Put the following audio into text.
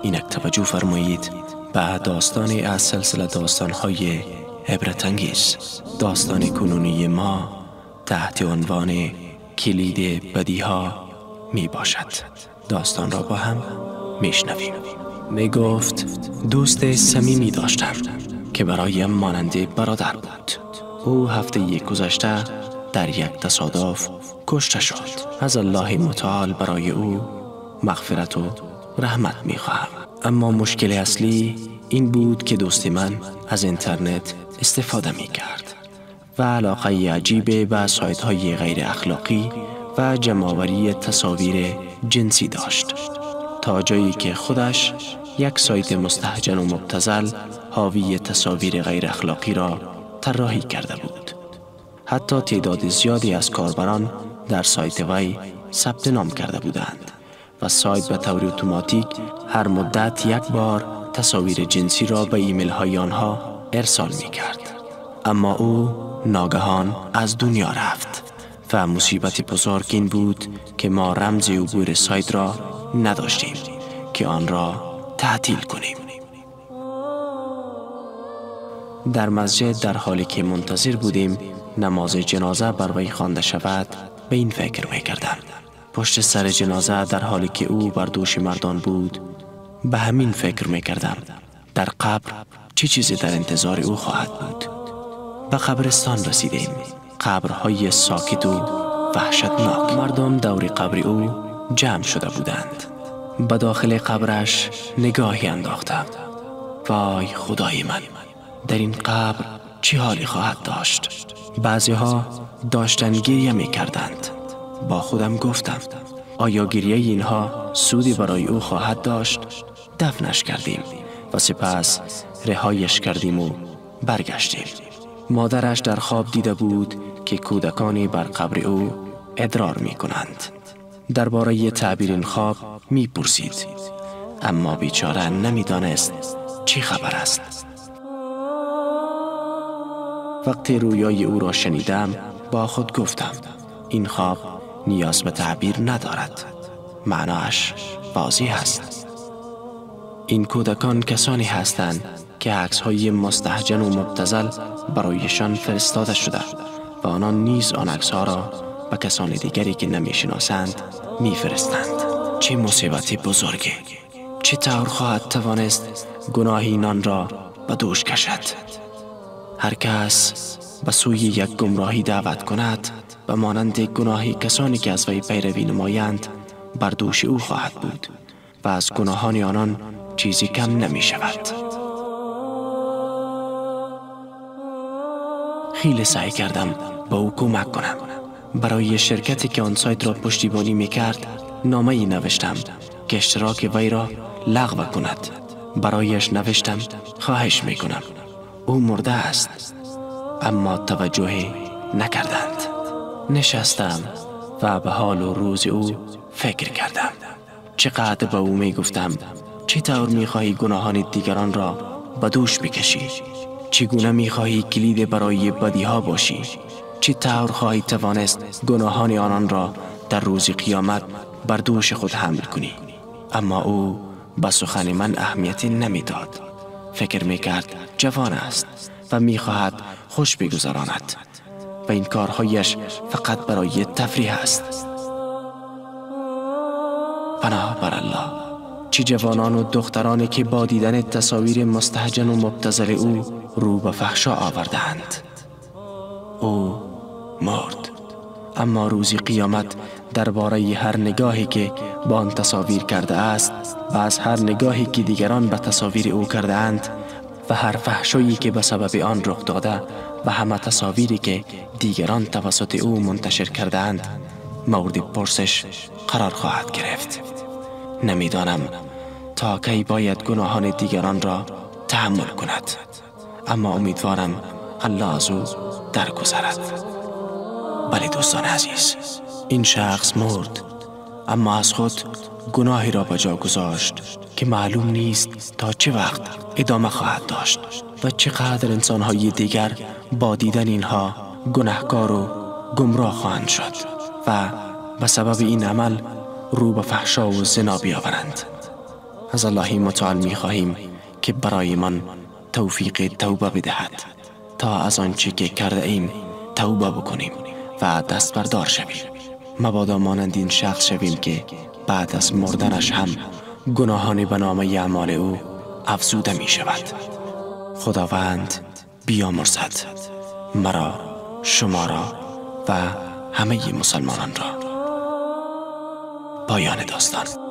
اینک توجه فرمایید به داستانی از سلسله داستان‌های عبرت انگیز. داستان کنونی ما تحت عنوان کلید بدیها می باشد. داستان را با هم میشنویم. می گفت دوست صمیمی داشتم که برایم مانند برادر بود. او هفته گذشته در یک تصادف کشته شد. از الله متعال برای او مغفرت و رحمت می خواهم. اما مشکل اصلی این بود که دوست من از اینترنت استفاده می کرد و علاقه عجیب به سایت های غیر اخلاقی و جمع‌آوری تصاویر جنسی داشت، تا جایی که خودش یک سایت مستهجن و مبتذل حاوی تصاویر غیر اخلاقی را طراحی کرده بود. حتی تعداد زیادی از کاربران در سایت وی ثبت نام کرده بودند و سایت به طور اتوماتیک هر مدت یک بار تصاویر جنسی را به ایمیل های آنها ارسال می کرد. اما او ناگهان از دنیا رفت و مصیبت بزرگ این بود که ما رمز عبور سایت را نداشتیم که آن را تعطیل کنیم. در مسجد در حالی که منتظر بودیم نماز جنازه بر وی خوانده شود به این فکر می کردم. پشت سر جنازه در حالی که او بر دوش مردان بود به همین فکر می کردم در قبر چه چیزی در انتظار او خواهد بود. به قبرستان رسیدیم. قبرهای ساکت و وحشتناک. مردم دور قبر او جمع شده بودند. به داخل قبرش نگاهی انداختم. وای خدای من، در این قبر چه حالی خواهد داشت؟ بعضی ها داشتن گریه می کردند. با خودم گفتم آیا گریه اینها سودی برای او خواهد داشت؟ دفنش کردیم و سپس رهایش کردیم و برگشتیم. مادرش در خواب دیده بود که کودکانی بر قبر او ادرار می کنند. درباره تعبیر این خواب می پرسید، اما بیچاره نمی دانست چی خبر است. وقتی رویای او را شنیدم با خود گفتم این خواب نیاز به تعبیر ندارد، معناش واضح است. این کودکان کسانی هستند که عکس‌های مستهجن و مبتذل برایشان فرستاده شده و آنان نیز آن عکس‌ها را به کسان دیگری که نمی‌شناسند می‌فرستند. چه مصیبت بزرگی! چطور خواهد توانست گناه اینان را به دوش کشد؟ هر کس به سوی یک گمراهی دعوت کند و مانند گناهی کسانی که از وی پیروی نمایند بر دوش او خواهد بود و از گناهان آنان چیزی کم نمی شود. خیلی سعی کردم با او کمک کنم. برای شرکتی که آن سایت را پشتیبانی می کرد نامه‌ای نوشتم که اشتراک وی را لغو کند. برایش نوشتم خواهش می کنم، او مرده است، اما توجهی نکردند. نشستم و به حال و روز او فکر کردم. چقدر به او می گفتم چطور می خواهی گناهان دیگران را به دوش بکشی؟ چگونه می خواهی کلید برای بدیها باشی؟ چطور خواهی توانست گناهان آنان را در روز قیامت بر دوش خود حمل کنی؟ اما او به سخن من اهمیتی نمی داد. فکر می کرد جوان است و می خواهد خوش بگذراند و این کارهایش فقط برای تفریح است. پناه بر الله، چه جوانان و دخترانی که با دیدن تصاویر مستهجن و مبتذل او رو به فحشا آوردند. او مرد، اما روز قیامت درباره هر نگاهی که با آن تصاویر کرده است و از هر نگاهی که دیگران به تصاویر او کرده اند و هر فحشایی که به سبب آن رخ داده و همه تصاویری که دیگران توسط او منتشر کرده اند مورد پرسش قرار خواهد گرفت. نمیدانم تا کی باید گناهان دیگران را تحمل کند، اما امیدوارم الله از او درگذرد. بله دوستان عزیز، این شخص مرد، اما از خود گناهی را به جا گذاشت که معلوم نیست تا چه وقت ادامه خواهد داشت و چقدر انسانهای دیگر با دیدن اینها گناهکار و گمراه خواهند شد و به سبب این عمل رو به فحشا و زنا بیاورند. از الله متعال می خواهیم که برای من توفیق توبه بدهد تا از آنچه که کرده ایم توبه بکنیم و دست بردار شویم، مبادا مانند این شخص شویم که بعد از مردنش هم گناهان به نامه اعمال او افزوده می شود. خداوند بیامرزد مرا، شما را و همه مسلمانان را. پایان داستان.